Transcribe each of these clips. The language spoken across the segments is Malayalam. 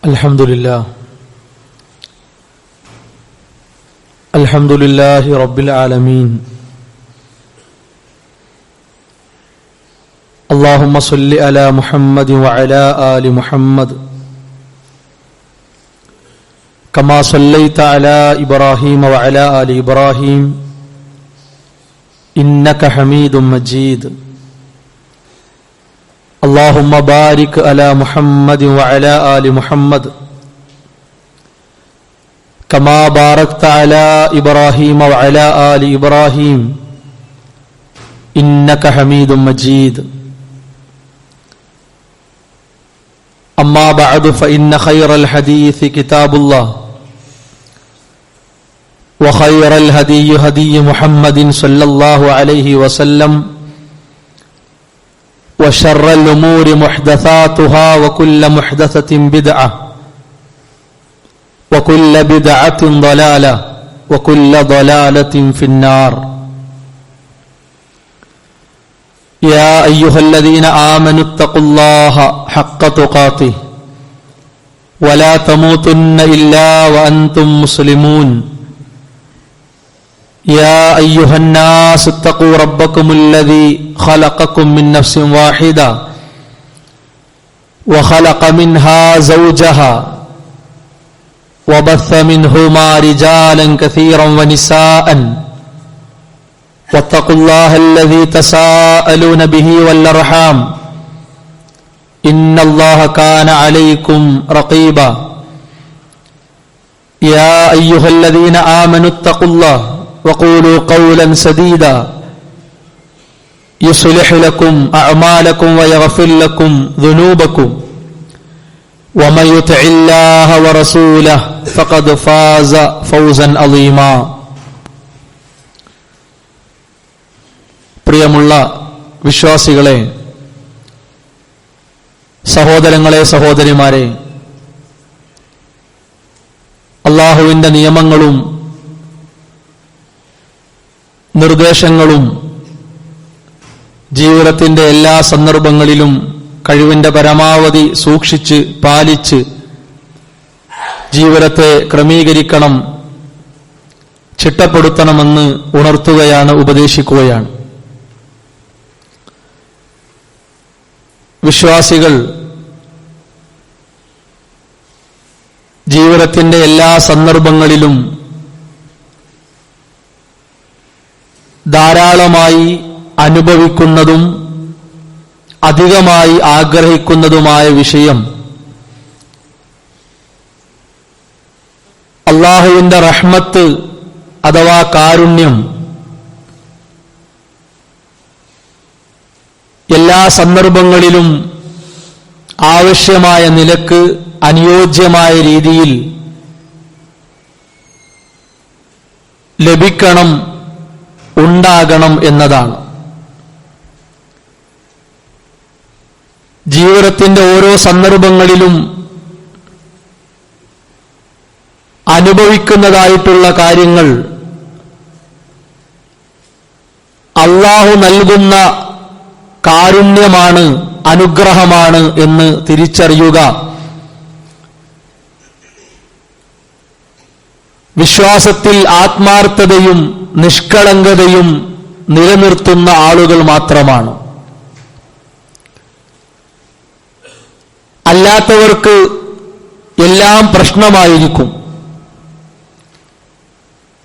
الحمد لله رب العالمين. اللهم صل على محمد وعلى آل محمد كما صليت على إبراهيم وعلى آل إبراهيم إنك حميد مجيد. اللهم بارك على محمد وعلى آل محمد كما باركت على إبراهيم وعلى آل إبراهيم إنك حميد مجيد. أما بعد فإن خير الحديث كتاب الله وخير الهدي هدي محمد صلى الله عليه وسلم وشر الأمور محدثاتها وكل محدثة بدعة وكل بدعة ضلالة وكل ضلالة في النار. يا أيها الذين آمنوا اتقوا الله حق تقاته ولا تموتن إلا وأنتم مسلمون. يا أيها الناس اتقوا ربكم الذي خلقكم من نفس واحدة وخلق منها زوجها وبث منهما رجالا كثيرا ونساء واتقوا الله الذي تساءلون به والأرحام إن الله كان عليكم رقيبا. يا أيها الذين آمنوا اتقوا الله وقولوا قولا سديدا يصلح لكم أعمالكم ويغفر لكم ذنوبكم ومن يطع الله ورسوله فقد فاز فوزا عظيما. പ്രിയമുള്ള വിശ്വാസികളെ, സഹോദരങ്ങളെ, സഹോദരിമാരെ, അല്ലാഹുവിന്റെ നിയമങ്ങളും നിർദ്ദേശങ്ങളും ജീവിതത്തിന്റെ എല്ലാ സന്ദർഭങ്ങളിലും കഴിവിന്റെ പരമാവധി സൂക്ഷിച്ച് പാലിച്ച് ജീവിതത്തെ ക്രമീകരിക്കണം, ചിട്ടപ്പെടുത്തണമെന്ന് ഉണർത്തുകയാണ്, ഉപദേശിക്കുകയാണ്. വിശ്വാസികൾ ജീവിതത്തിന്റെ എല്ലാ സന്ദർഭങ്ങളിലും ധാരാളമായി അനുഭവിക്കുന്നതും അധികമായി ആഗ്രഹിക്കുന്നതുമായ വിഷയം അല്ലാഹുവിന്റെ റഹ്മത്ത് അഥവാ കാരുണ്യം എല്ലാ സന്ദർഭങ്ങളിലും ആവശ്യമായ നിലക്ക് അനുയോജ്യമായ രീതിയിൽ ലഭിക്കണം, ഉണ്ടാകണം എന്നതാണ്. ജീവിതത്തിന്റെ ഓരോ സന്ദർഭങ്ങളിലും അനുഭവിക്കുന്നതായിട്ടുള്ള കാര്യങ്ങൾ അല്ലാഹു നൽകുന്ന കാരുണ്യമാണ്, അനുഗ്രഹമാണ് എന്ന് തിരിച്ചറിയുക വിശ്വാസത്തിൽ ആത്മാർത്ഥതയും നിഷ്കളങ്കതയും നിലനിർത്തുന്ന ആളുകൾ മാത്രമാണ്. അല്ലാത്തവർക്ക് എല്ലാം പ്രശ്നമായിരിക്കും.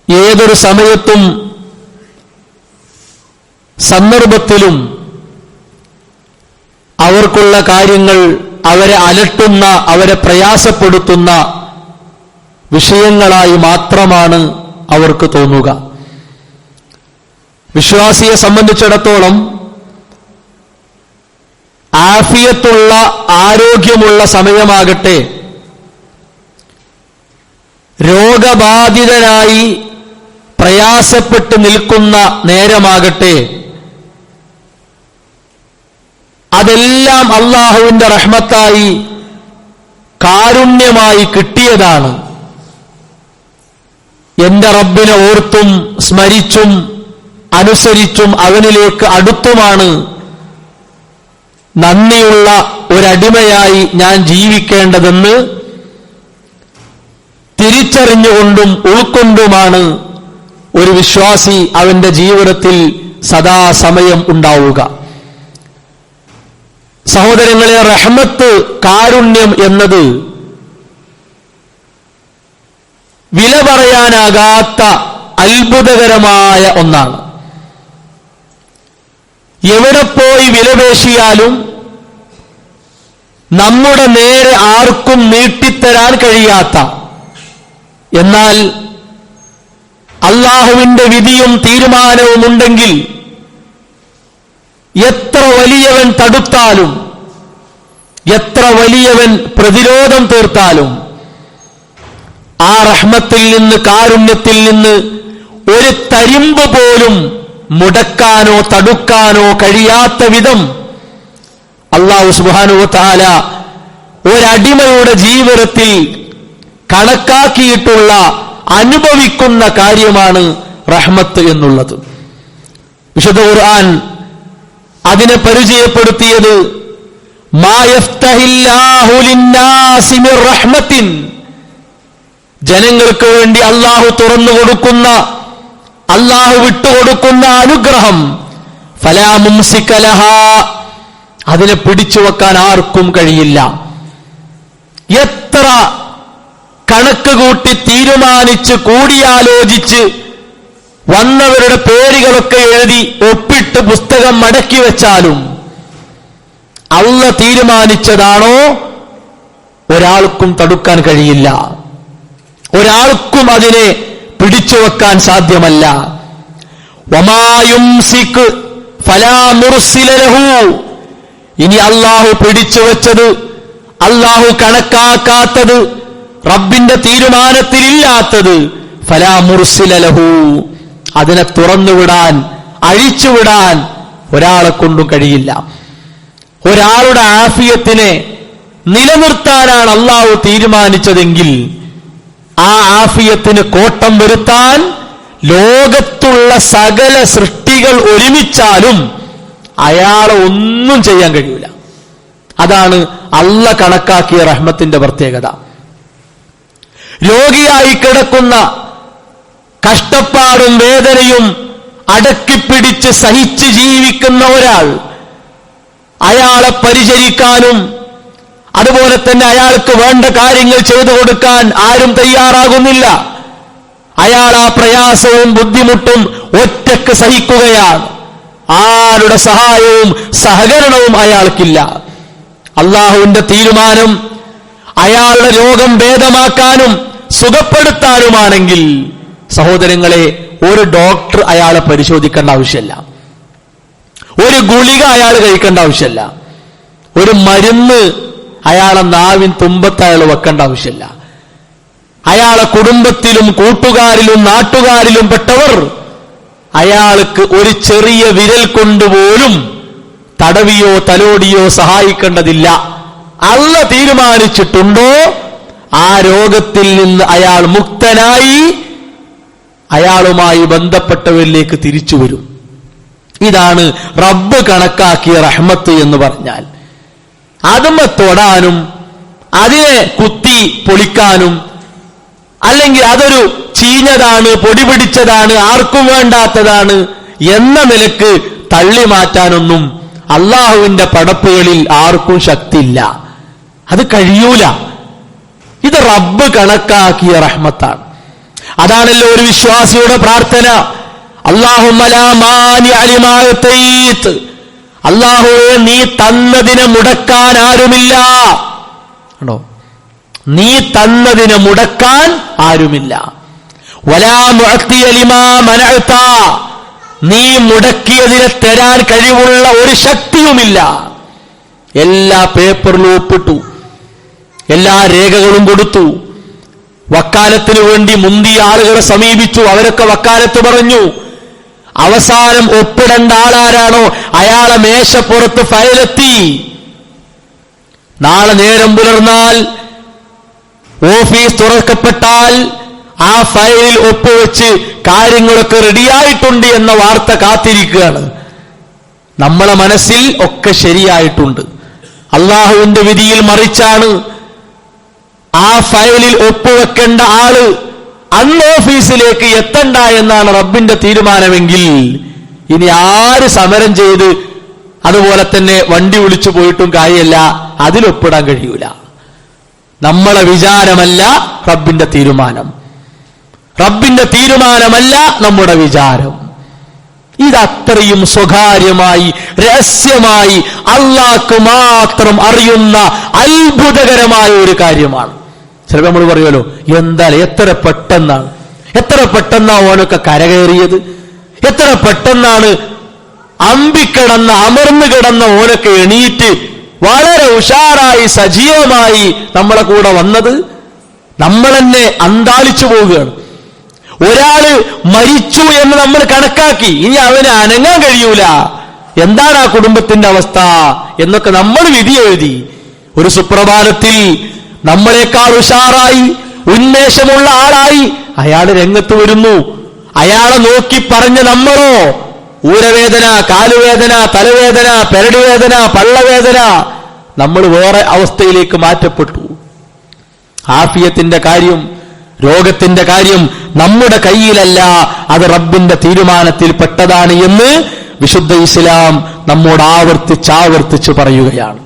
ഏതൊരു സമയത്തും സന്ദർഭത്തിലും അവർക്കുള്ള കാര്യങ്ങൾ അവരെ അലട്ടുന്ന, അവരെ പ്രയാസപ്പെടുത്തുന്ന വിഷയങ്ങളായി മാത്രമാണ് അവർക്ക് തോന്നുക. വിശ്വാസിയെ സംബന്ധിച്ചിടത്തോളം ആഫിയത്തുള്ള, ആരോഗ്യമുള്ള സമയമാകട്ടെ, രോഗബാധിതനായി പ്രയാസപ്പെട്ട് നിൽക്കുന്ന നേരമാകട്ടെ, അതെല്ലാം അല്ലാഹുവിന്റെ റഹ്മത്തായി, കാരുണ്യമായി കിട്ടിയതാണ്. എന്റെ റബ്ബിനെ ഓർത്തും സ്മരിച്ചും അനുസരിച്ചും അവനിലേക്ക് അടുത്തുമാണ് നന്ദിയുള്ള ഒരടിമയായി ഞാൻ ജീവിക്കേണ്ടതെന്ന് തിരിച്ചറിഞ്ഞുകൊണ്ടും ഉൾക്കൊണ്ടുമാണ് ഒരു വിശ്വാസി അവന്റെ ജീവിതത്തിൽ സദാസമയം ഉണ്ടാവുക. സഹോദരങ്ങളെ, റഹ്മത്ത്, കാരുണ്യം എന്നത് വില പറയാനാകാത്ത അത്ഭുതകരമായ ഒന്നാണ്. എവിടെ പോയി വിലപേശിയാലും നമ്മുടെ നേരെ ആർക്കും നീട്ടിത്തരാൻ കഴിയാത്ത, എന്നാൽ അല്ലാഹുവിന്റെ വിധിയും തീരുമാനവും ഉണ്ടെങ്കിൽ എത്ര വലിയവൻ തടുത്താലും, എത്ര വലിയവൻ പ്രതിരോധം തീർത്താലും ആ റഹ്മത്തിൽ നിന്ന്, കാരുണ്യത്തിൽ നിന്ന് ഒരു തരിമ്പ് പോലും മുടക്കാനോ തടുക്കാനോ കഴിയാത്ത വിധം അല്ലാഹു സുബ്ഹാനഹു വ തആല ഒരടിമയുടെ ജീവിതത്തിൽ കണക്കാക്കിയിട്ടുള്ള, അനുഭവിക്കുന്ന കാര്യമാണ് റഹ്മത്ത് എന്നുള്ളത്. വിശുദ്ധ ഖുർആൻ അതിനെ പരിചയപ്പെടുത്തിയത് മാ യഫ്തഹില്ലാഹു ലിന്നാസി മിർ റഹ്മത്തിൻ, ജനങ്ങൾക്ക് വേണ്ടി അല്ലാഹു തുറന്നു കൊടുക്കുന്ന, അല്ലാഹു വിട്ടുകൊടുക്കുന്ന അനുഗ്രഹം, ഫലാ മുംസിക ലഹാ, അതിനെ പിടിച്ചു വെക്കാൻ ആർക്കും കഴിയില്ല. എത്ര കണക്ക് കൂട്ടി തീരുമാനിച്ച് കൂടിയാലോചിച്ച് വന്നവരുടെ പേരുകളൊക്കെ എഴുതി ഒപ്പിട്ട് പുസ്തകം മടക്കി വെച്ചാലും അല്ലാഹു തീരുമാനിച്ചതാണോ ഒരാൾക്കും തടുക്കാൻ കഴിയില്ല, ഒരാൾക്കും അതിനെ പിടിച്ചു വെക്കാൻ സാധ്യമല്ല. വമാ യുംസിക് ഫലാ മുർസില ലഹു, ഇനി അല്ലാഹു പിടിച്ചു വെച്ചത്, അല്ലാഹു കണക്കാക്കാത്തത്, റബ്ബിന്റെ തീരുമാനത്തിലില്ലാത്തത്, ഫലാ മുർസില ലഹു, അതിനെ തുറന്നുവിടാൻ, അഴിച്ചുവിടാൻ ഒരാളെ കൊണ്ടും കഴിയില്ല. ഒരാളുടെ ആഫിയത്തിനെ നിലനിർത്താനാണ് അല്ലാഹു തീരുമാനിച്ചതെങ്കിൽ ആ ആഫിയത്തിന് കോട്ടം വരുത്താൻ ലോകത്തുള്ള സകല സൃഷ്ടികൾ ഒരുമിച്ചാലും അയാളെ ഒന്നും ചെയ്യാൻ കഴിയില്ല. അതാണ് അല്ലാഹു കണക്കാക്കിയ റഹ്മത്തിന്റെ പ്രത്യേകത. രോഗിയായി കിടക്കുന്ന, കഷ്ടപ്പാടും വേദനയും അടക്കിപ്പിടിച്ച് സഹിച്ച് ജീവിക്കുന്ന ഒരാൾ, അയാളെ പരിചരിക്കാനും അതുപോലെ തന്നെ അയാൾക്ക് വേണ്ട കാര്യങ്ങൾ ചെയ്തു കൊടുക്കാൻ ആരും തയ്യാറാകുന്നില്ല. അയാൾ ആ പ്രയാസവും ബുദ്ധിമുട്ടും ഒറ്റക്ക് സഹിക്കുകയാണ്. ആരുടെ സഹായവും സഹകരണവും അയാൾക്കില്ല. അല്ലാഹുവിന്റെ തീരുമാനം അയാളുടെ രോഗം ഭേദമാക്കാനും സുഖപ്പെടുത്താനുമാണെങ്കിൽ സഹോദരങ്ങളെ, ഒരു ഡോക്ടർ അയാളെ പരിശോധിക്കേണ്ട ആവശ്യമില്ല, ഒരു ഗുളിക അയാൾ കഴിക്കേണ്ട ആവശ്യമില്ല, ഒരു മരുന്ന് അയാളെ നാവിൻ തുമ്പത്ത് അയാൾ വെക്കേണ്ട ആവശ്യമില്ല. അയാളെ കുടുംബത്തിലും കൂട്ടുകാരിലും നാട്ടുകാരിലും പെട്ടവർ അയാൾക്ക് ഒരു ചെറിയ വിരൽ കൊണ്ടുപോലും തടവിയോ തലോടിയോ സഹായിക്കേണ്ടതില്ല. അല്ലാഹു തീരുമാനിച്ചിട്ടുണ്ടോ ആ രോഗത്തിൽ നിന്ന് അയാൾ മുക്തനായി അയാളുമായി ബന്ധപ്പെട്ടവരിലേക്ക് തിരിച്ചു വരും. ഇതാണ് റബ്ബ് കണക്കാക്കിയ റഹ്മത്ത് എന്ന് പറഞ്ഞാൽ. അതുമ്മെ തൊടാനും അതിനെ കുത്തി പൊളിക്കാനും, അല്ലെങ്കിൽ അതൊരു ചീഞ്ഞതാണ്, പൊടി പിടിച്ചതാണ്, ആർക്കും വേണ്ടാത്തതാണ് എന്ന നിലക്ക് തള്ളി മാറ്റാനൊന്നും അല്ലാഹുവിന്റെ പടപ്പുകളിൽ ആർക്കും ശക്തിയില്ല. അത് കഴിയൂല. ഇത് റബ്ബ് കണക്കാക്കിയ റഹ്മത്താണ്. അതാണല്ലോ ഒരു വിശ്വാസിയുടെ പ്രാർത്ഥന, അല്ലാഹുമ്മ ലാ മാനിഅ ലിമാ അതൈത്, അല്ലാഹുവേ നീ തന്നതിനെ മുടക്കാൻ ആരുമില്ല. ആണോ? നീ തന്നതിനെ മുടക്കാൻ ആരുമില്ല. വലാ മുഅ്തിയ ലിമാ മനഅത, നീ മുടക്കിയതിനെ തരാൻ കഴിവുള്ള ഒരു ശക്തിയുമില്ല. എല്ലാ പേപ്പറിലും ഒപ്പിട്ടു, എല്ലാ രേഖകളും കൊടുത്തു, വക്കാലത്തിനു വേണ്ടി മുന്തിയ ആളുകളെ സമീപിച്ചു, അവരൊക്കെ വക്കാലത്ത് പറഞ്ഞു. അവസാനം ഒപ്പിടേണ്ട ആളാരാണോ അയാളെ മേശപ്പുറത്ത് ഫയലെത്തി. നാളെ നേരം പുലർന്നാൽ ഓഫീസ് തുറക്കപ്പെട്ടാൽ ആ ഫയലിൽ ഒപ്പുവെച്ച് കാര്യങ്ങളൊക്കെ റെഡിയായിട്ടുണ്ട് എന്ന വാർത്ത കാത്തിരിക്കുകയാണ്. നമ്മളെ മനസ്സിൽ ഒക്കെ ശരിയായിട്ടുണ്ട്. അള്ളാഹുവിന്റെ വിധിയിൽ മറിച്ചാണ്. ആ ഫയലിൽ ഒപ്പുവെക്കേണ്ട ആള് അന്ന് ഓഫീസിലേക്ക് എത്തണ്ട എന്നാണ് റബ്ബിന്റെ തീരുമാനമെങ്കിൽ ഇനി ആര് സമരം ചെയ്ത് അതുപോലെ തന്നെ വണ്ടി വിളിച്ചു പോയിട്ടും കാര്യമല്ല, അതിലൊപ്പിടാൻ കഴിയൂല. നമ്മളെ വിചാരമല്ല റബ്ബിന്റെ തീരുമാനം, റബ്ബിന്റെ തീരുമാനമല്ല നമ്മുടെ വിചാരം. ഇതത്രയും സ്വകാര്യമായി രഹസ്യമായി അല്ലാഹ്ക്ക് മാത്രം അറിയുന്ന അത്ഭുതകരമായ ഒരു കാര്യമാണ്. ചിലപ്പോൾ നമ്മൾ പറയുമല്ലോ, എന്താണ് എത്ര പെട്ടെന്നാണ് ഓനൊക്കെ കരകയറിയത്, എത്ര പെട്ടെന്നാണ് അമ്പിക്കിടന്ന അമർന്നു കിടന്ന ഓനൊക്കെ എണീറ്റ് വളരെ ഉഷാറായി സജീവമായി നമ്മളെ കൂടെ വന്നത്. നമ്മൾ തന്നെ അന്താളിച്ചു പോവുകയാണ്. ഒരാള് മരിച്ചു എന്ന് നമ്മൾ കണക്കാക്കി, ഇനി അവന് അനങ്ങാൻ കഴിയൂല, എന്താണ് ആ കുടുംബത്തിന്റെ അവസ്ഥ എന്നൊക്കെ നമ്മൾ വിധി എഴുതി. ഒരു സുപ്രഭാതത്തിൽ നമ്മളെക്കാൾ ഉഷാറായി ഉന്മേഷമുള്ള ആളായി അയാൾ രംഗത്ത് വരുന്നു. അയാളെ നോക്കി പറഞ്ഞ നമ്മളോ ഊരവേദന, കാലുവേദന, തലവേദന, പെരടുവേദന, പള്ളവേദന, നമ്മൾ വേറെ അവസ്ഥയിലേക്ക് മാറ്റപ്പെട്ടു. ആഫിയത്തിന്റെ കാര്യം, രോഗത്തിന്റെ കാര്യം നമ്മുടെ കയ്യിലല്ല, അത് റബ്ബിന്റെ തീരുമാനത്തിൽ പെട്ടതാണ് എന്ന് വിശുദ്ധ ഇസ്ലാം നമ്മോട് ആവർത്തിച്ച് പറയുകയാണ്.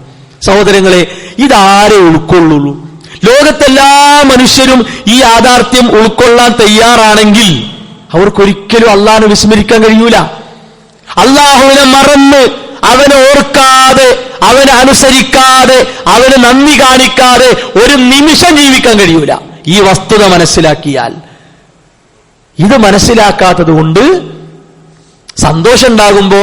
സഹോദരങ്ങളെ, ഇതാരെ ഉൾക്കൊള്ളുള്ളൂ? ലോകത്തെല്ലാ മനുഷ്യരും ഈ യാഥാർത്ഥ്യം ഉൾക്കൊള്ളാൻ തയ്യാറാണെങ്കിൽ അവർക്കൊരിക്കലും അള്ളാഹുവിനെ വിസ്മരിക്കാൻ കഴിയൂല. അള്ളാഹുവിനെ മറന്ന് അവനെ ഓർക്കാതെ, അവനെ അനുസരിക്കാതെ, അവന് നന്ദി കാണിക്കാതെ ഒരു നിമിഷം ജീവിക്കാൻ കഴിയൂല. ഈ വസ്തുത മനസ്സിലാക്കിയാൽ, ഇത് മനസ്സിലാക്കാത്തത് കൊണ്ട് സന്തോഷം ഉണ്ടാകുമ്പോ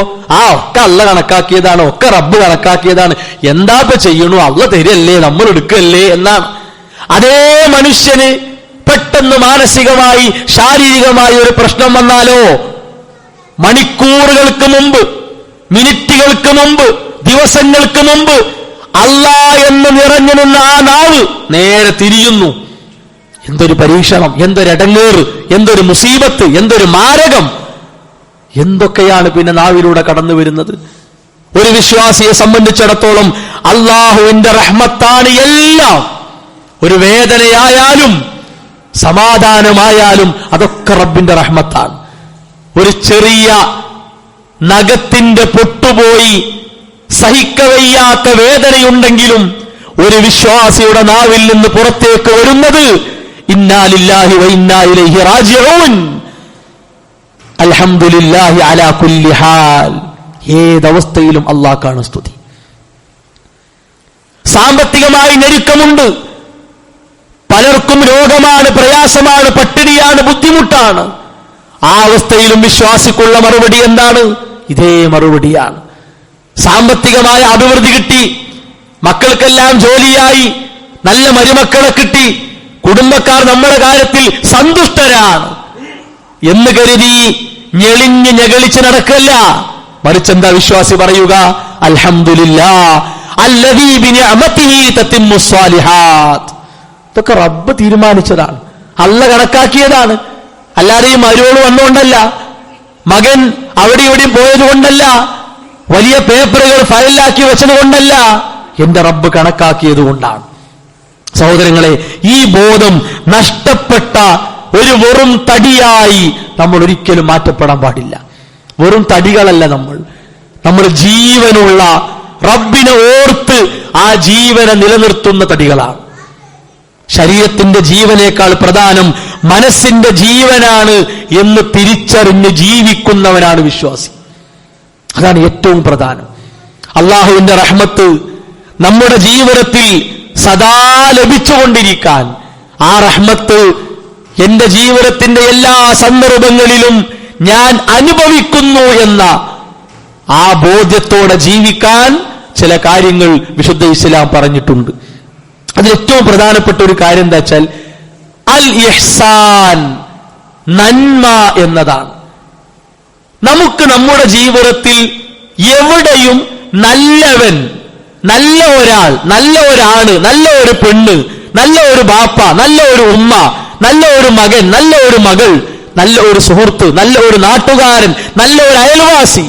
ഒക്കെ അള്ള കണക്കാക്കിയതാണ്, ഒക്കെ റബ്ബ് കണക്കാക്കിയതാണ്, എന്താ ഇപ്പൊ ചെയ്യണു, അള്ള തരല്ലേ, നമ്മൾ എടുക്കല്ലേ എന്നാണ്. അതേ മനുഷ്യന് പെട്ടെന്ന് മാനസികമായി ശാരീരികമായി ഒരു പ്രശ്നം വന്നാലോ, മണിക്കൂറുകൾക്ക് മുമ്പ്, മിനിറ്റുകൾക്ക് മുമ്പ്, ദിവസങ്ങൾക്ക് മുമ്പ് അല്ലാ എന്ന് നിറഞ്ഞു നിന്ന ആ നാവ് നേരെ തിരിയുന്നു. എന്തൊരു പരീക്ഷണം, എന്തൊരു ഇടങ്ങേറ്, എന്തൊരു മുസീബത്ത്, എന്തൊരു മാരകം, എന്തൊക്കെയാണ് പിന്നെ നാവിലൂടെ കടന്നു വരുന്നത്. ഒരു വിശ്വാസിയെ സംബന്ധിച്ചിടത്തോളം അള്ളാഹുവിന്റെ റഹ്മത്താണ് എല്ലാം. ഒരു വേദനയായാലും സമാധാനമായാലും അതൊക്കെ റബ്ബിന്റെ റഹ്മത്താണ്. ഒരു ചെറിയ നഖത്തിന്റെ പൊട്ടുപോയി സഹിക്കവയ്യാത്ത വേദനയുണ്ടെങ്കിലും ഒരു വിശ്വാസിയുടെ നാവിൽ നിന്ന് പുറത്തേക്ക് വരുന്നത് ഇന്നാ ലില്ലാഹി വ ഇന്നാ ഇലൈഹി റാജിഊൻ, അൽഹംദുലില്ലാഹി അലാ കുല്ലി ഹാൽ. ഏതവസ്ഥയിലും അല്ലാഹ്ക്കാണ് സ്തുതി. സാമ്പത്തികമായി ഞെരുക്കമുണ്ട്, പലർക്കും രോഗമാണ്, പ്രയാസമാണ്, പട്ടിണിയാണ്, ബുദ്ധിമുട്ടാണ്. ആ അവസ്ഥയിലും വിശ്വാസിക്കുള്ള മറുപടി എന്താണ്? ഇതേ മറുപടിയാണ്. സാമ്പത്തികമായ അഭിവൃദ്ധി കിട്ടി, മക്കൾക്കെല്ലാം ജോലിയായി, നല്ല മരുമക്കളെ കിട്ടി, കുടുംബക്കാർ നമ്മുടെ കാര്യത്തിൽ സന്തുഷ്ടരാണ് എന്ന് കരുതി ഞെളിഞ്ഞ് ഞെകളിച്ച് നടക്കല്ല. മറിച്ച് എന്താ വിശ്വാസി പറയുക? അൽഹംദുലില്ലാഹ് അല്ലദീ ബിനിഅമതിഹി തതിമ്മു സ്വാലിഹാത്ത്. ഇതൊക്കെ റബ്ബ് തീരുമാനിച്ചതാണ്, അള്ള കണക്കാക്കിയതാണ്. അല്ലാതെ ഈ മരുവോള് വന്നുകൊണ്ടല്ല, മകൻ അവിടെ ഇവിടെയും പോയതുകൊണ്ടല്ല, വലിയ പേപ്പറുകൾ ഫയലിലാക്കി വെച്ചതുകൊണ്ടല്ല, എന്റെ റബ്ബ് കണക്കാക്കിയത് കൊണ്ടാണ്. സഹോദരങ്ങളെ, ഈ ബോധം നഷ്ടപ്പെട്ട ഒരു വെറും തടിയായി നമ്മൾ ഒരിക്കലും മാറ്റപ്പെടാൻ പാടില്ല. വെറും തടികളല്ല നമ്മൾ ജീവനുള്ള, റബ്ബിനെ ഓർത്ത് ആ ജീവനെ നിലനിർത്തുന്ന തടികളാണ്. ശരീരത്തിന്റെ ജീവനേക്കാൾ പ്രധാനം മനസ്സിന്റെ ജീവനാണ് എന്ന് തിരിച്ചറിഞ്ഞ് ജീവിക്കുന്നവനാണ് വിശ്വാസി. അതാണ് ഏറ്റവും പ്രധാനം. അള്ളാഹുവിന്റെ റഹ്മത്ത് നമ്മുടെ ജീവിതത്തിൽ സദാ ലഭിച്ചുകൊണ്ടിരിക്കാൻ, ആ റഹ്മത്ത് എന്റെ ജീവിതത്തിന്റെ എല്ലാ സന്ദർഭങ്ങളിലും ഞാൻ അനുഭവിക്കുന്നു എന്ന ആ ബോധ്യത്തോടെ ജീവിക്കാൻ ചില കാര്യങ്ങൾ വിശുദ്ധ ഇസ്ലാം പറഞ്ഞിട്ടുണ്ട്. അതിൽ ഏറ്റവും പ്രധാനപ്പെട്ട ഒരു കാര്യം എന്താ വെച്ചാൽ അൽ ഇഹ്സാൻ, നന്മ എന്നതാണ്. നമുക്ക് നമ്മുടെ ജീവിതത്തിൽ എവിടെയും നല്ലവൻ, നല്ല ഒരാൾ, നല്ല ഒരാണ്, നല്ല ഒരു പെണ്ണ്, നല്ല ഒരു ബാപ്പ, നല്ല ഒരു ഉമ്മ, നല്ല ഒരു മകൻ, നല്ല ഒരു മകൾ, നല്ല ഒരു സുഹൃത്ത്, നല്ല ഒരു നാട്ടുകാരൻ, നല്ല ഒരു അയൽവാസി,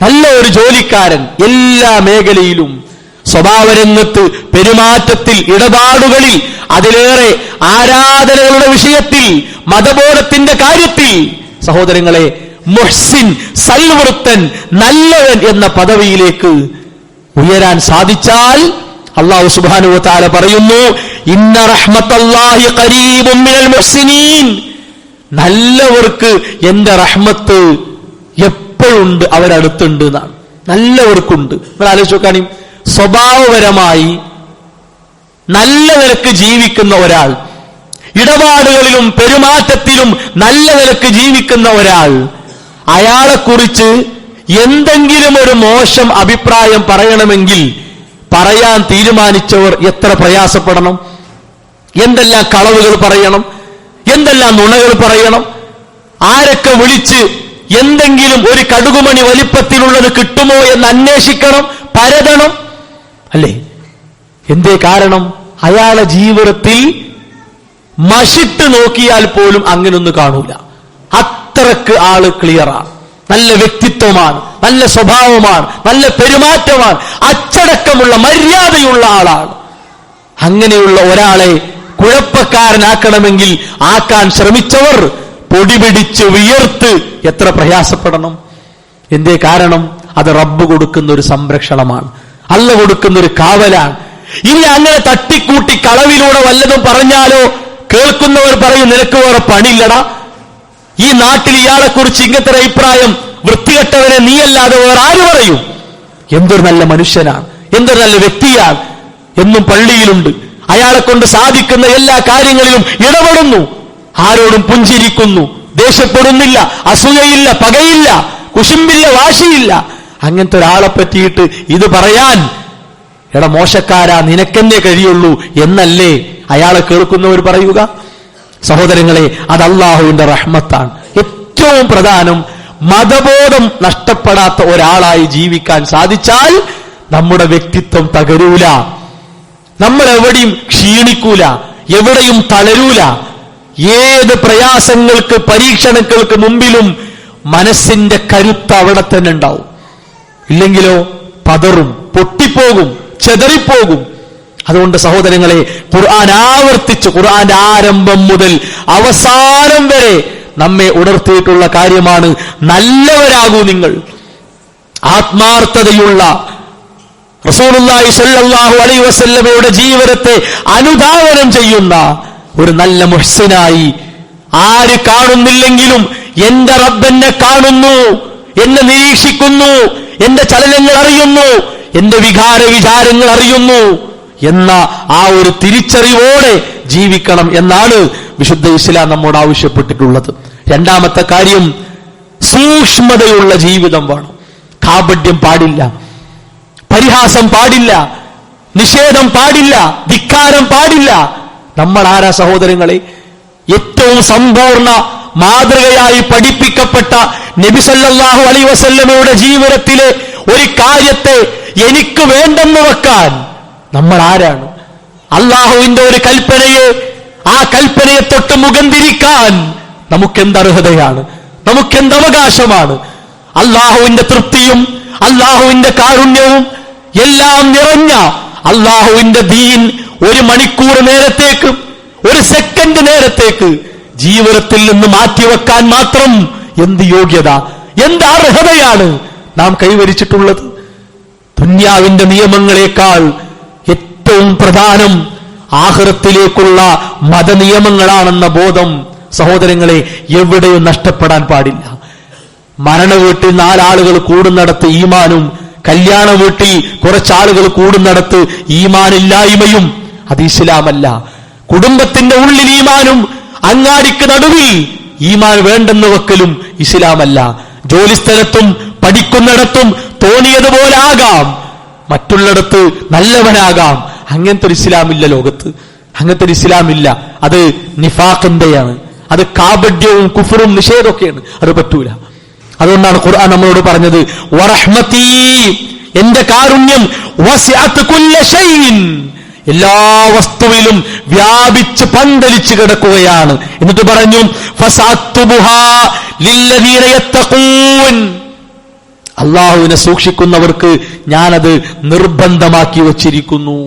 നല്ല ഒരു ജോലിക്കാരൻ, എല്ലാ മേഖലയിലും സ്വഭാവരംഗത്ത്, പെരുമാറ്റത്തിൽ, ഇടപാടുകളിൽ അതിലേറെ ആരാധനകളുടെ വിഷയത്തിൽ, മതബോധത്തിന്റെ കാര്യത്തിൽ സഹോദരങ്ങളെ മുഹ്സിൻ, സൽവൃത്തൻ, നല്ലവൻ എന്ന പദവിയിലേക്ക് ഉയരാൻ സാധിച്ചാൽ അല്ലാഹു സുബ്ഹാനഹു വ തആല പറയുന്നു, ഇന്ന റഹ്മത്തല്ലാഹി ഖരീബും മിനൽ മുഹ്സിനീൻ. നല്ലവർക്ക് എന്റെ റഹ്മത്ത് എപ്പോഴുണ്ട്, അവരടുത്തുണ്ട് എന്നാണ്. നല്ലവർക്കുണ്ട്. നിങ്ങൾ ആലോചിച്ച് നോക്കാനും, സ്വഭാവപരമായി നല്ല നിലക്ക് ജീവിക്കുന്ന ഒരാൾ, ഇടപാടുകളിലും പെരുമാറ്റത്തിലും നല്ല നിലക്ക് ജീവിക്കുന്ന ഒരാൾ, അയാളെക്കുറിച്ച് എന്തെങ്കിലും ഒരു മോശം അഭിപ്രായം പറയണമെങ്കിൽ പറയാൻ തീരുമാനിച്ചവർ എത്ര പ്രയാസപ്പെടണം, എന്തെല്ലാം കളവുകൾ പറയണം, എന്തെല്ലാം നുണകൾ പറയണം, ആരൊക്കെ വിളിച്ച് എന്തെങ്കിലും ഒരു കടുകുമണി വലിപ്പത്തിലുള്ളത് കിട്ടുമോ എന്ന് അന്വേഷിക്കണം, പരതണം, അല്ലേ? എന്തേ കാരണം? അയാളെ ജീവിതത്തിൽ മഷിട്ട് നോക്കിയാൽ പോലും അങ്ങനൊന്നും കാണൂല. അത്രക്ക് ആള് ക്ലിയറാണ്, നല്ല വ്യക്തിത്വമാണ്, നല്ല സ്വഭാവമാണ്, നല്ല പെരുമാറ്റമാണ്, അച്ചടക്കമുള്ള മര്യാദയുള്ള ആളാണ്. അങ്ങനെയുള്ള ഒരാളെ കുഴപ്പക്കാരനാക്കണമെങ്കിൽ ആക്കാൻ ശ്രമിച്ചവർ പൊടിപിടിച്ച് വിയർത്ത് എത്ര പ്രയാസപ്പെടണം. എന്തേ കാരണം? അത് റബ്ബ് കൊടുക്കുന്ന ഒരു സംരക്ഷണമാണ്, അല്ല കൊടുക്കുന്ന ഒരു കാവലാണ്. ഇനി അങ്ങനെ തട്ടിക്കൂട്ടി കളവിലൂടെ വല്ലതും പറഞ്ഞാലോ കേൾക്കുന്നവർ പറയും, നിനക്ക് വേറെ പണിയില്ലടാ, ഈ നാട്ടിൽ ഇയാളെക്കുറിച്ച് ഇങ്ങനത്തെ ഒരു അഭിപ്രായം, വൃത്തികെട്ടവനെ നീയല്ലാതെ വേറെ ആര് പറയും? എന്തൊരു നല്ല മനുഷ്യനാണ്, എന്തൊരു നല്ല വ്യക്തിയാണ് എന്നും പള്ളിയിലുണ്ട്. അയാളെ കൊണ്ട് സാധിക്കുന്ന എല്ലാ കാര്യങ്ങളിലും ഇടപെടുന്നു, ആരോടും പുഞ്ചിരിക്കുന്നു, ദേഷ്യപ്പെടുന്നില്ല, അസൂയയില്ല, പകയില്ല, കുശുമ്പില്ല, വാശിയില്ല. അങ്ങനത്തെ ഒരാളെ പറ്റിയിട്ട് ഇത് പറയാൻ, എടാ മോശക്കാരാ, നിനക്കെന്നെ കഴിയുള്ളൂ എന്നല്ലേ അയാളെ കേൾക്കുന്നവർ പറയുക? സഹോദരങ്ങളെ, അത് അല്ലാഹുവിന്റെ റഹ്മത്താണ്. ഏറ്റവും പ്രധാനം, മതബോധം നഷ്ടപ്പെടാത്ത ഒരാളായി ജീവിക്കാൻ സാധിച്ചാൽ നമ്മുടെ വ്യക്തിത്വം തകരൂല, നമ്മൾ എവിടെയും ക്ഷീണിക്കൂല, എവിടെയും തളരൂല. ഏത് പ്രയാസങ്ങൾക്ക്, പരീക്ഷണങ്ങൾക്ക് മുമ്പിലും മനസ്സിന്റെ കരുത്ത് അവിടെ തന്നെ ഉണ്ടാവും. ഇല്ലെങ്കിലോ പതറും, പൊട്ടിപ്പോകും, ചെതറിപ്പോകും. അതുകൊണ്ട് സഹോദരങ്ങളെ, ഖുർആൻ ആവർത്തിച്ച്, ഖുർആന്റെ ആരംഭം മുതൽ അവസാനം വരെ നമ്മെ ഉണർത്തിയിട്ടുള്ള കാര്യമാണ്, നല്ലവരാകൂ നിങ്ങൾ. ആത്മാർത്ഥതയുള്ള റസൂലുള്ളാഹി സ്വല്ലല്ലാഹു അലൈഹി വസല്ലമയുടെ ജീവിതത്തെ അനുധാവനം ചെയ്യുന്ന ഒരു നല്ല മുഹ്സിനായി, ആര് കാണുന്നില്ലെങ്കിലും എന്റെ റബ്ബെന്നെ കാണുന്നു, എന്നെ നിരീക്ഷിക്കുന്നു, എന്റെ ചലനങ്ങൾ അറിയുന്നു, എന്റെ വിചാരങ്ങൾ അറിയുന്നു എന്ന ആ ഒരു തിരിച്ചറിവോടെ ജീവിക്കണം എന്നാണ് വിശുദ്ധ ഇസ്ലാം നമ്മോട് ആവശ്യപ്പെട്ടിട്ടുള്ളത്. രണ്ടാമത്തെ കാര്യം, സൂക്ഷ്മതയുള്ള ജീവിതം വേണം. കാപട്യം പാടില്ല, പരിഹാസം പാടില്ല, നിഷേധം പാടില്ല, ധിക്കാരം പാടില്ല. നമ്മൾ ആരാ സഹോദരങ്ങളെ? ഏറ്റവും സമ്പൂർണ്ണ മാതൃകയായി പഠിപ്പിക്കപ്പെട്ട നബി സല്ലല്ലാഹു അലൈഹി വസല്ലമയുടെ ജീവിതത്തിലെ ഒരു കാര്യത്തെ എനിക്ക് വേണ്ടെന്ന് വെക്കാൻ നമ്മൾ ആരാണ്? അള്ളാഹുവിന്റെ ഒരു കൽപ്പനയെ, ആ കൽപ്പനയെ തൊട്ട് മുഖം തിരിക്കാൻ നമുക്കെന്തർഹതയാണ്, നമുക്കെന്തവകാശമാണ്? അള്ളാഹുവിന്റെ തൃപ്തിയും അള്ളാഹുവിന്റെ കാരുണ്യവും എല്ലാം നിറഞ്ഞ അള്ളാഹുവിന്റെ ദീൻ ഒരു മണിക്കൂർ നേരത്തേക്ക്, ഒരു സെക്കൻഡ് നേരത്തേക്ക് ജീവിതത്തിൽ നിന്ന് മാറ്റിവെക്കാൻ മാത്രം എന്ത് യോഗ്യത, എന്ത് അർഹതയാണ് നാം കൈവരിച്ചിട്ടുള്ളത്? ദുന്യാവിന്റെ നിയമങ്ങളെക്കാൾ ഏറ്റവും പ്രധാനം ആഖിറത്തിലേക്കുള്ള മതനിയമങ്ങളാണെന്ന ബോധം സഹോദരങ്ങളെ എവിടെയും നഷ്ടപ്പെടാൻ പാടില്ല. മരണ വീട്ടിൽ 4 ആളുകൾ കൂടുന്നിടത്ത് ഈമാനും, കല്യാണ വീട്ടിൽ കുറച്ചാളുകൾ കൂടുന്നിടത്ത് ഈമാനില്ലായ്മയും അത് ഇസ്ലാമല്ല. കുടുംബത്തിന്റെ ഉള്ളിൽ ഈമാനും അങ്ങാടിക്ക് നടുവിൽ ഈമാൻ വേണ്ടെന്ന് വെക്കലും ഇസ്ലാമല്ല. ജോലിസ്ഥലത്തും പഠിക്കുന്നിടത്തും തോന്നിയതുപോലെ ആകാം, മറ്റുള്ളിടത്ത് നല്ലവനാകാം. അങ്ങനത്തെ ഒരു ഇസ്ലാമില്ല ലോകത്ത്, അങ്ങനത്തെ ഒരു ഇസ്ലാമില്ല. അത് നിഫാഖിന്റെയാണ്, അത് കാപട്യവും കുഫറും നിഷേധമൊക്കെയാണ്, അത് പറ്റൂല. അതുകൊണ്ടാണ് ഖുർആൻ നമ്മളോട് പറഞ്ഞത്, വറഹ്മതീ, എന്റെ കാരുണ്യം, വസിഅത് കുല്ല ഷൈഇൻ, എല്ലാ വസ്തുവിലും വ്യാപിച്ച് പന്തലിച്ച് കിടക്കുകയാണ്. എന്നിട്ട് പറഞ്ഞു, ഫസഅത്തുബുഹാ ലില്ലദീന യത്തഖൂൻ, അള്ളാഹുവിനെ സൂക്ഷിക്കുന്നവർക്ക് ഞാനത് നിർബന്ധമാക്കി വച്ചിരിക്കുന്നു.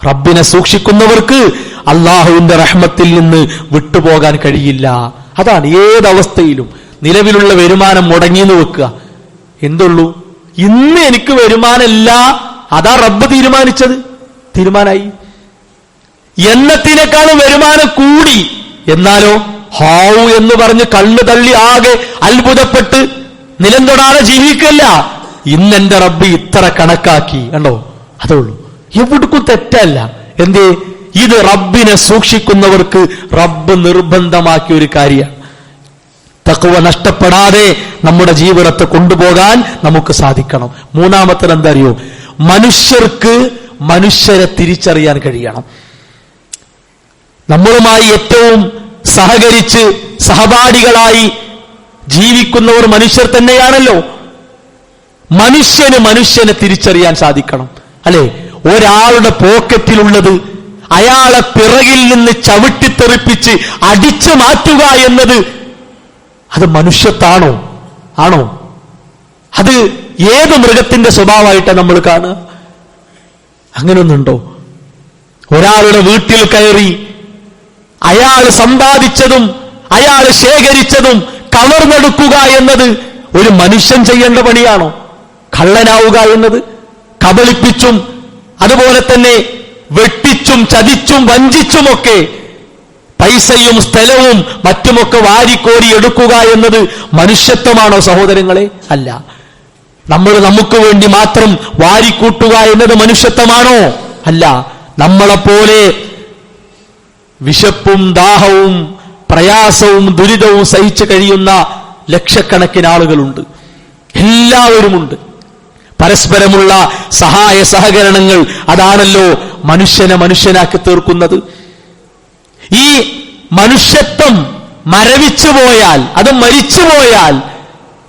റബ്ബിനെ സൂക്ഷിക്കുന്നവർക്ക് അള്ളാഹുവിന്റെ റഹ്മത്തിൽ നിന്ന് വിട്ടുപോകാൻ കഴിയില്ല. അതാണ് ഏതവസ്ഥയിലും നിലവിലുള്ള വരുമാനം മുടങ്ങിയെന്ന് വെക്കുക. എന്തുള്ളൂ, ഇന്ന് എനിക്ക് വരുമാനമില്ല, അതാ റബ്ബ് തീരുമാനിച്ചത്, തീരുമാനായി. എന്നത്തിനേക്കാളും വരുമാനം കൂടി, എന്നാലോ ഹാവു എന്ന് പറഞ്ഞ് കണ്ണു തള്ളി ആകെ അത്ഭുതപ്പെട്ട് നിലം തൊടാതെ ജീവിക്കല്ല. ഇന്നെന്റെ റബ്ബ് ഇത്ര കണക്കാക്കി, കണ്ടോ, അതേ ഉള്ളൂ. എവിടേക്കും തെറ്റല്ല. എന്തേ? ഇത് റബ്ബിനെ സൂക്ഷിക്കുന്നവർക്ക് റബ്ബ് നിർബന്ധമാക്കിയ ഒരു കാര്യമാണ്. തഖ്വ നഷ്ടപ്പെടാതെ നമ്മുടെ ജീവിതത്തെ കൊണ്ടുപോകാൻ നമുക്ക് സാധിക്കണം. മൂന്നാമത്തെ എന്താ അറിയോ? മനുഷ്യർക്ക് മനുഷ്യരെ തിരിച്ചറിയാൻ കഴിയണം. നമ്മളുമായി ഏറ്റവും സഹകരിച്ച് സഹപാഠികളായി ജീവിക്കുന്നവർ മനുഷ്യർ തന്നെയാണല്ലോ. മനുഷ്യന് മനുഷ്യനെ തിരിച്ചറിയാൻ സാധിക്കണം, അല്ലെ? ഒരാളുടെ പോക്കറ്റിലുള്ളത് അയാളെ പിറകിൽ നിന്ന് ചവിട്ടിത്തെറിപ്പിച്ച് അടിച്ചു മാറ്റുക എന്നത് അത് മനുഷ്യത്താണോ? ആണോ? അത് ഏത് മൃഗത്തിന്റെ സ്വഭാവമായിട്ടാണ് നമ്മൾ കാണുക? അങ്ങനെയൊന്നുണ്ടോ? ഒരാളുടെ വീട്ടിൽ കയറി അയാൾ സമ്പാദിച്ചതും അയാൾ ശേഖരിച്ചതും കവർന്നെടുക്കുക എന്നത് ഒരു മനുഷ്യൻ ചെയ്യേണ്ട പണിയാണോ? കള്ളനാവുക എന്നത് കബളിപ്പിച്ചും അതുപോലെ തന്നെ വെട്ടിച്ചും ചതിച്ചും വഞ്ചിച്ചുമൊക്കെ പൈസയും സ്ഥലവും മറ്റുമൊക്കെ വാരിക്കോരി എടുക്കുക എന്നത് മനുഷ്യത്വമാണോ സഹോദരങ്ങളെ? അല്ല. നമ്മൾ നമുക്ക് വേണ്ടി മാത്രം വാരിക്കൂട്ടുക എന്നത് മനുഷ്യത്വമാണോ? അല്ല. നമ്മളെപ്പോലെ വിശപ്പും ദാഹവും പ്രയാസവും ദുരിതവും സഹിച്ചു കഴിയുന്ന ലക്ഷക്കണക്കിന് ആളുകളുണ്ട്, എല്ലാവരുമുണ്ട്. പരസ്പരമുള്ള സഹായ സഹകരണങ്ങൾ അതാണല്ലോ മനുഷ്യനെ മനുഷ്യനാക്കി തീർക്കുന്നത്. ഈ മനുഷ്യത്വം മരവിച്ചു പോയാൽ, അത് മരിച്ചുപോയാൽ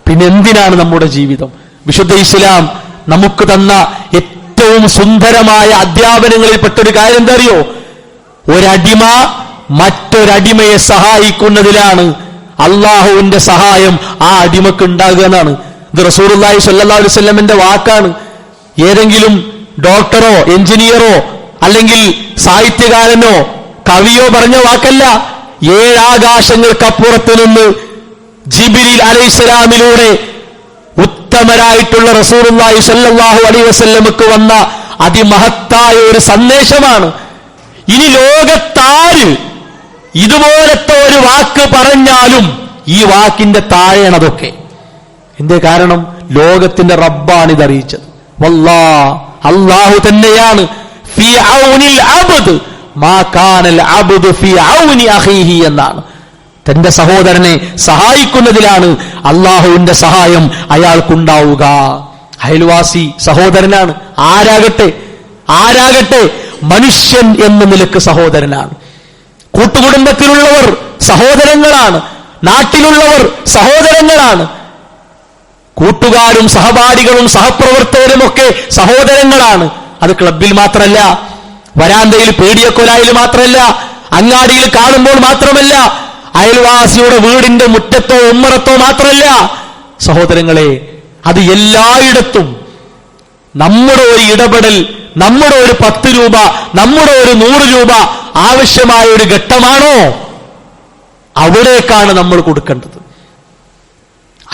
പിന്നെ എന്തിനാണ് നമ്മുടെ ജീവിതം? വിശുദ്ധ ഇസ്ലാം നമുക്ക് തന്ന ഏറ്റവും സുന്ദരമായ അധ്യാപനങ്ങളിൽപ്പെട്ടൊരു കാര്യം എന്താ അറിയോ? ഒരടിമ മറ്റൊരടിമയെ സഹായിക്കുന്നതിലാണ് അള്ളാഹുവിന്റെ സഹായം ആ അടിമക്ക് ഉണ്ടാകുക എന്നാണ്. ഇത് റസൂലുള്ളാഹി സ്വല്ലല്ലാഹു അലൈഹി വസല്ലമിന്റെ വാക്കാണ്. ഏതെങ്കിലും ഡോക്ടറോ എഞ്ചിനീയറോ അല്ലെങ്കിൽ സാഹിത്യകാരനോ കവിയോ പറഞ്ഞ വാക്കല്ല. ഏഴാകാശങ്ങൾക്കപ്പുറത്ത് നിന്ന് ജിബ്രീൽ അലൈഹിസ്സലാമിലൂടെ ഉത്തമരായിട്ടുള്ള റസൂലുള്ളാഹി സ്വല്ലല്ലാഹു അലൈഹി വസല്ലമക്ക് വന്ന അതിമഹത്തായ ഒരു സന്ദേശമാണ്. ഇനി ലോകത്താര് ഇതുപോലത്തെ ഒരു വാക്ക് പറഞ്ഞാലും ഈ വാക്കിന്റെ താഴെയാണ് അതൊക്കെ. എന്തേ കാരണം? ലോകത്തിന്റെ റബ്ബാണ് ഇത് അറിയിച്ചത്. അല്ലാഹു തന്നെയാണ് ഫീ ഔനിൽ അബ്ദ് മാ കാനൽ അബ്ദു ഫീ ഔനി അഖീഹി എന്നാണ്. തന്റെ സഹോദരനെ സഹായിക്കുന്നതിലാണ് അള്ളാഹുവിന്റെ സഹായം അയാൾക്കുണ്ടാവുക. അയൽവാസി സഹോദരനാണ്. ആരാകട്ടെ മനുഷ്യൻ എന്ന നിലക്ക് സഹോദരനാണ്. കൂട്ടുകുടുംബത്തിലുള്ളവർ സഹോദരങ്ങളാണ്. നാട്ടിലുള്ളവർ സഹോദരങ്ങളാണ്. കൂട്ടുകാരും സഹപാഠികളും സഹപ്രവർത്തകരുമൊക്കെ സഹോദരങ്ങളാണ്. അത് ക്ലബിൽ മാത്രമല്ല, വരാന്തയിൽ പേടിയക്കൊലായിൽ മാത്രമല്ല, അങ്ങാടിയിൽ കാണുമ്പോൾ മാത്രമല്ല, അയൽവാസിയുടെ വീടിന്റെ മുറ്റത്തോ ഉമ്മറത്തോ മാത്രമല്ല. സഹോദരങ്ങളെ, അത് എല്ലായിടത്തും നമ്മുടെ ഒരു ഇടപെടൽ, നമ്മുടെ ഒരു 10 രൂപ, നമ്മുടെ ഒരു 100 രൂപ ആവശ്യമായ ഒരു ഘട്ടമാണോ, അവിടേക്കാണ് നമ്മൾ കൊടുക്കേണ്ടത്.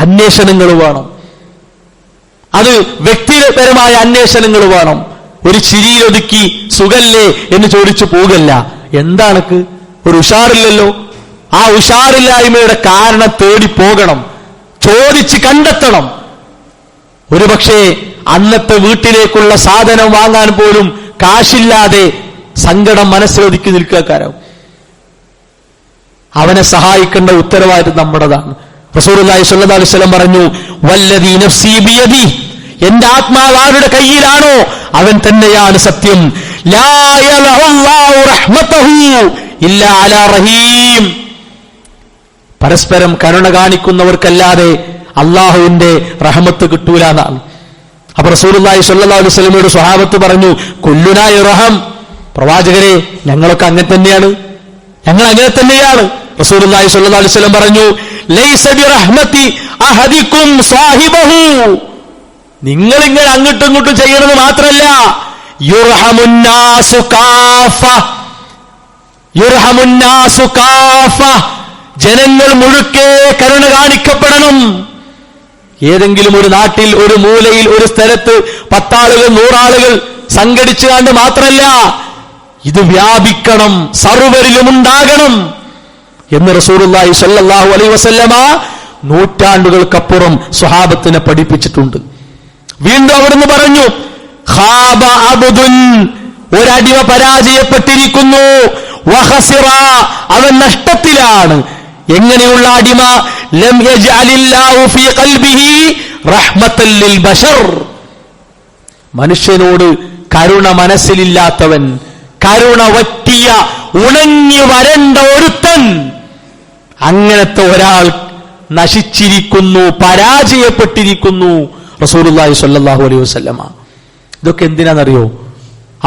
അന്വേഷണങ്ങൾ വേണം. അത് വ്യക്തിപരമായ അന്വേഷണങ്ങൾ വേണം. ഒരു ചിരിയിലൊതുക്കി സുഖല്ലേ എന്ന് ചോദിച്ചു പോകല്ല. എന്താണക്ക് ഒരു ഉഷാറില്ലല്ലോ, ആ ഉഷാറില്ലായ്മയുടെ കാരണം തേടി പോകണം, ചോദിച്ച് കണ്ടെത്തണം. ഒരുപക്ഷെ അന്നത്തെ വീട്ടിലേക്കുള്ള സാധനം വാങ്ങാൻ പോലും കാശില്ലാതെ സങ്കടം മനസ്സിലൊതുക്കി നിൽക്കാനും അവനെ സഹായിക്കേണ്ട ഉത്തരവാദിത്വം നമ്മുടേതാണ്. റസൂലുള്ളാഹി സ്വല്ലല്ലാഹു അലൈഹി വസല്ലം പറഞ്ഞു, വല്ലദീ നഫ്സീ ബിയദി, എന്റെ ആത്മാവ് ആരുടെ കയ്യിലാണോ അവൻ തന്നെയാണ് സത്യം. ലാ യലഉല്ലാഹു റഹ്മതഹു ഇല്ലാ അലാ റഹീം, പരസ്പരം കരുണ കാണിക്കുന്നവർക്കല്ലാതെ അള്ളാഹുവിന്റെ റഹ്മത്ത് കിട്ടൂല എന്നാണ്. അപ്പൊ റസൂലുള്ളാഹി സ്വല്ലല്ലാഹു അലൈഹി വസല്ലമയുടെ സ്വഹാബത്ത് പറഞ്ഞു, കുല്ലുനാ യർഹം, പ്രവാചകരെ ഞങ്ങളൊക്കെ അങ്ങനെ തന്നെയാണ്, ഞങ്ങൾ അങ്ങനെ തന്നെയാണ്. റസൂലുള്ളാഹി സ്വല്ലല്ലാഹു അലൈഹി വസല്ലം പറഞ്ഞു, ലൈസ ബിറഹ്മതി അഹദികും സാഹിബഹു, നിങ്ങൾ ഇങ്ങനെ അങ്ങോട്ടും ഇങ്ങോട്ടും ചെയ്യണമെന്ന് മാത്രമല്ല, യുർഹമുന്നാസു കാഫ, യുർഹമുന്നാസു കാഫ, ജനങ്ങൾ മുഴുക്കെ കരുണ കാണിക്കപ്പെടണം. ഏതെങ്കിലും ഒരു നാട്ടിൽ, ഒരു മൂലയിൽ, ഒരു സ്ഥലത്ത് 10 ആളുകൾ 100 ആളുകൾ സംഘടിച്ചുകൊണ്ട് മാത്രമല്ല, ഇത് വ്യാപിക്കണം, സർവരിലും ഉണ്ടാകണം എന്ന് റസൂലുള്ളാഹി സ്വല്ലല്ലാഹു അലൈഹി വസല്ലമ നൂറ്റാണ്ടുകൾക്കപ്പുറം സ്വഹാബത്തിനെ പഠിപ്പിച്ചിട്ടുണ്ട്. വീണ്ടും അവിടുന്ന് പറഞ്ഞു, ഖാബ അബ്ദുൻ, ഒരടിമ പരാജയപ്പെട്ടിരിക്കുന്നു, വഖസിറ, അവൻ നഷ്ടത്തിലാണ്. എങ്ങനെയുള്ള അടിമ? ലം യജ്അലില്ലാഹു ഫീ ഖൽബിഹി റഹ്മത്തൻ ലിൽ ബശർ, മനുഷ്യനോട് കരുണ മനസ്സിലില്ലാത്തവൻ, കരുണ വറ്റിയ ഉണങ്ങി വരണ്ട ഒരുത്തൻ, അങ്ങനത്തെ ഒരാൾ നശിച്ചിരിക്കുന്നു, പരാജയപ്പെട്ടിരിക്കുന്നു റസൂലുള്ളാഹി സ്വല്ലല്ലാഹു അലൈഹി വസല്ലമ. ഇതൊക്കെ എന്തിനാണെന്നറിയോ?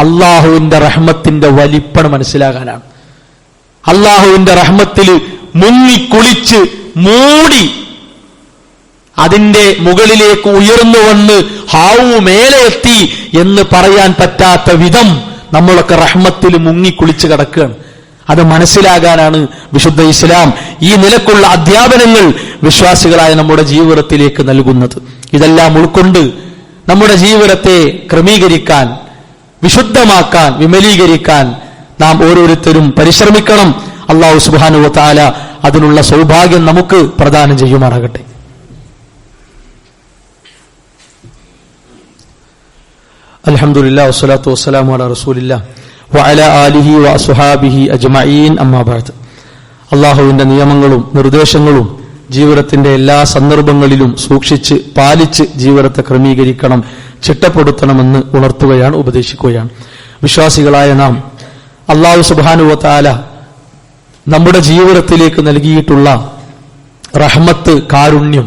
അള്ളാഹുവിന്റെ റഹ്മത്തിന്റെ വലിപ്പം മനസ്സിലാകാനാണ്. അള്ളാഹുവിന്റെ റഹ്മത്തിൽ മുങ്ങിക്കുളിച്ച് മൂടി അതിന്റെ മുകളിലേക്ക് ഉയർന്നു വന്ന് ഹാവു മേലെ എത്തി എന്ന് പറയാൻ പറ്റാത്ത വിധം നമ്മളൊക്കെ റഹ്മത്തിൽ മുങ്ങിക്കുളിച്ച് കിടക്കുകയാണ്. അത് മനസ്സിലാകാനാണ് വിശുദ്ധ ഇസ്ലാം ഈ നിലക്കുള്ള അധ്യാപനങ്ങൾ വിശ്വാസികളായ നമ്മുടെ ജീവിതത്തിലേക്ക് നൽകുന്നത്. ഇതെല്ലാം ഉൾക്കൊണ്ട് നമ്മുടെ ജീവിതത്തെ ക്രമീകരിക്കാൻ, വിശുദ്ധമാക്കാൻ, വിമലീകരിക്കാൻ നാം ഓരോരുത്തരും പരിശ്രമിക്കണം. അല്ലാഹു സുബ്ഹാനഹു വ തആല അതിനുള്ള സൗഭാഗ്യം നമുക്ക് പ്രദാനം ചെയ്യുമാറാകട്ടെ. അൽഹംദുലില്ലാഹി വസ്സലാത്തു വസ്സലാമു അലാ റസൂലില്ലാഹി വഅലാ ആലിഹി വഅസ്ഹാബിഹി അജ്മഈൻ, അമ്മാ ബഅദ്. അല്ലാഹുവിന്റെ നിയമങ്ങളും നിർദ്ദേശങ്ങളും ജീവിതത്തിന്റെ എല്ലാ സന്ദർഭങ്ങളിലും സൂക്ഷിച്ച് പാലിച്ച് ജീവിതത്തെ ക്രമീകരിക്കണം, ചിട്ടപ്പെടുത്തണമെന്ന് ഉണർത്തുകയാണ്, ഉപദേശിക്കുകയാണ്. വിശ്വാസികളായ നാം അല്ലാഹു സുബ്ഹാനഹു വ തആല നമ്മുടെ ജീവിതത്തിലേക്ക് നൽകിയിട്ടുള്ള റഹ്മത്ത്, കാരുണ്യം,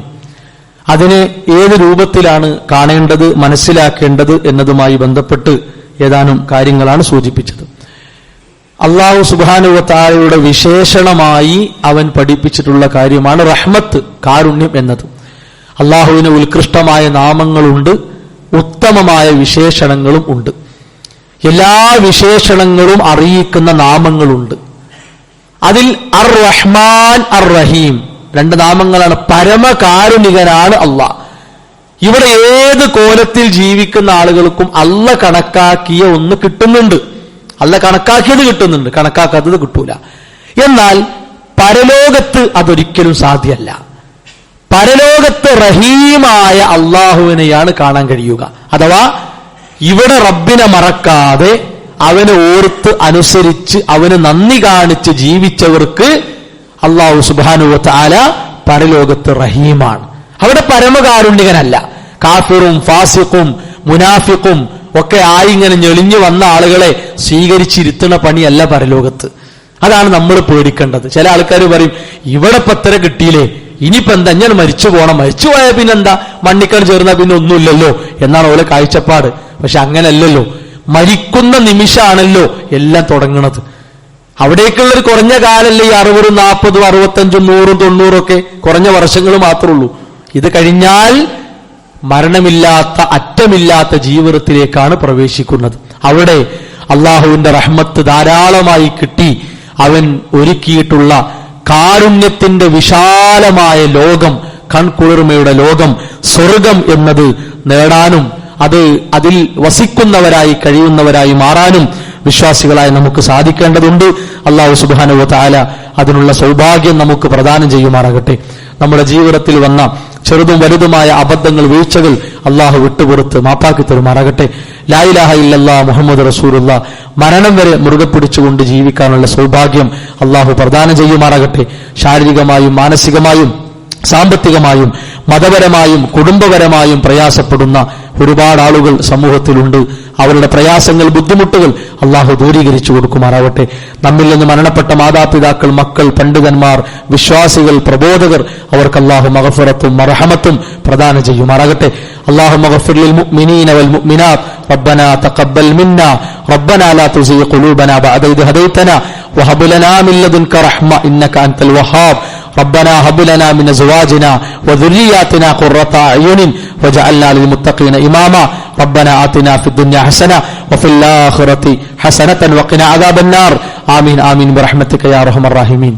അതിനെ ഏത് രൂപത്തിലാണ് കാണേണ്ടത്, മനസ്സിലാക്കേണ്ടത് എന്നതുമായി ബന്ധപ്പെട്ട് ഏതാനും കാര്യങ്ങളാണ് സൂചിപ്പിച്ചത്. അല്ലാഹു സുബ്ഹാനഹു വ തആലയുടെ വിശേഷണമായി അവൻ പഠിപ്പിച്ചിട്ടുള്ള കാര്യമാണ് റഹ്മത്ത്, കാരുണ്യം എന്നത്. അല്ലാഹുവിന് ഉത്കൃഷ്ടമായ നാമങ്ങളുണ്ട്, ഉത്തമമായ വിശേഷണങ്ങളും ഉണ്ട്. എല്ലാ വിശേഷണങ്ങളും അറിയിക്കുന്ന നാമങ്ങളുണ്ട്. അതിൽ അർ റഹ്മാൻ, അർ റഹീം 2 നാമങ്ങളാണ്. പരമകാരുണികനാണ് അല്ലാഹ്. ഇവിടെ ഏത് കോലത്തിൽ ജീവിക്കുന്ന ആളുകൾക്കും അല്ല കണക്കാക്കിയ ഒന്ന് കിട്ടുന്നുണ്ട്. അല്ല കണക്കാക്കിയത് കിട്ടുന്നുണ്ട്, കണക്കാക്കാത്തത് കിട്ടൂല. എന്നാൽ പരലോകത്ത് അതൊരിക്കലും സാധ്യമല്ല. പരലോകത്ത് റഹീമായ അള്ളാഹുവിനെയാണ് കാണാൻ കഴിയുക. അഥവാ ഇവിടെ റബ്ബിനെ മറക്കാതെ അവനെ ഓർത്ത് അനുസരിച്ച് അവന് നന്ദി കാണിച്ച് ജീവിച്ചവർക്ക് അല്ലാഹു സുബ്ഹാനഹു വ തആല പരലോകത്ത് റഹീമാണ്. അവിടെ പരമകാരുണ്യകനല്ല. കാഫിറും ഫാസിഖും മുനാഫിഖും ഒക്കെ ആയിങ്ങനെ ഞെളിഞ്ഞു വന്ന ആളുകളെ സ്വീകരിച്ചിരുത്തുന്ന പണിയല്ല പരലോകത്ത്. അതാണ് നമ്മൾ പേടിക്കേണ്ടത്. ചില ആൾക്കാർ പറയും, ഇവിടെ പത്തര കിട്ടിയില്ലേ, ഇനിയിപ്പോ എന്താ, ഞാൻ മരിച്ചു പോണം, മരിച്ചു പോയാൽ പിന്നെന്താ, മണ്ണിക്കൽ ചേർന്നാൽ പിന്നെ ഒന്നുമില്ലല്ലോ എന്നാണ് ഓരോ കാഴ്ചപ്പാട്. പക്ഷെ അങ്ങനല്ലല്ലോ. മരിക്കുന്ന നിമിഷമാണല്ലോ എല്ലാം തുടങ്ങുന്നത്. അവിടേക്കുള്ളൊരു കുറഞ്ഞ കാലല്ലേ ഈ 60, 40, 65, 100, 90 ഒക്കെ കുറഞ്ഞ വർഷങ്ങൾ മാത്രമേ ഉള്ളൂ. ഇത് കഴിഞ്ഞാൽ മരണമില്ലാത്ത, അറ്റമില്ലാത്ത ജീവിതത്തിലേക്കാണ് പ്രവേശിക്കുന്നത്. അവിടെ അള്ളാഹുവിന്റെ റഹ്മത്ത് ധാരാളമായി കിട്ടി അവൻ ഒരുക്കിയിട്ടുള്ള കാരുണ്യത്തിന്റെ വിശാലമായ ലോകം, കൺകുളിർമയുടെ ലോകം, സ്വർഗം എന്നത് നേടാനും അതിൽ വസിക്കുന്നവരായി കഴിയുന്നവരായി മാറാനും വിശ്വാസികളായി നമുക്ക് സാധിക്കേണ്ടതുണ്ട്. അല്ലാഹു സുബ്ഹാനഹു വ തആല അതിനുള്ള സൗഭാഗ്യം നമുക്ക് പ്രദാനം ചെയ്യുമാറാകട്ടെ. നമ്മുടെ ജീവിതത്തിൽ വന്ന ചെറുതും വലുതുമായ അബദ്ധങ്ങൾ, വീഴ്ചകൾ അള്ളാഹു വിട്ടുപുറത്ത് മാപ്പാക്കി തരുമാറാകട്ടെ. ലാ ഇലാഹ ഇല്ലല്ലാഹ് മുഹമ്മദ് റസൂലുള്ളാഹ് മരണം വരെ മുറുകെ പിടിച്ചുകൊണ്ട് ജീവിക്കാനുള്ള സൗഭാഗ്യം അള്ളാഹു പ്രദാനം ചെയ്യുമാറാകട്ടെ. ശാരീരികമായും മാനസികമായും സാമ്പത്തികമായും മതപരമായും കുടുംബപരമായും പ്രയാസപ്പെടുന്ന ഒരുപാട് ആളുകൾ സമൂഹത്തിലുണ്ട്. അവരുടെ പ്രയാസങ്ങൾ, ബുദ്ധിമുട്ടുകൾ അള്ളാഹു ദൂരീകരിച്ചു കൊടുക്കുമാറാവട്ടെ. നമ്മിൽ നിന്ന് മരണപ്പെട്ട മാതാപിതാക്കൾ, മക്കൾ, പണ്ഡിതന്മാർ, വിശ്വാസികൾ, പ്രബോധകർ, അവർക്ക് അള്ളാഹു മഗ്ഫിറത്തും മർഹമത്തും പ്രദാനം ചെയ്യുമാറാകട്ടെ. അല്ലാഹു മഗ്ഫിർ ലിൽ മുഅ്മിനീന വൽ മുഅ്മിനാത്ത് റബ്ബനാ തഖബ്ബൽ മിന്നാ റബ്ബനാ ലാ തുസിഗ് ഖുലൂബനാ ബഅദ ഇദ് ഹദൈതനാ വഹബ് ലനാ മിൻ ലദുൻക റഹ്മ ഇന്നക അൻതൽ വഹാബ് ربنا هب لنا من ازواجنا وذرياتنا قرة اعين واجعلنا للمتقين اماما ربنا آتنا في الدنيا حسنة وفي الآخرة حسنة وقنا عذاب النار آمين آمين برحمتك يا أرحم الراحمين.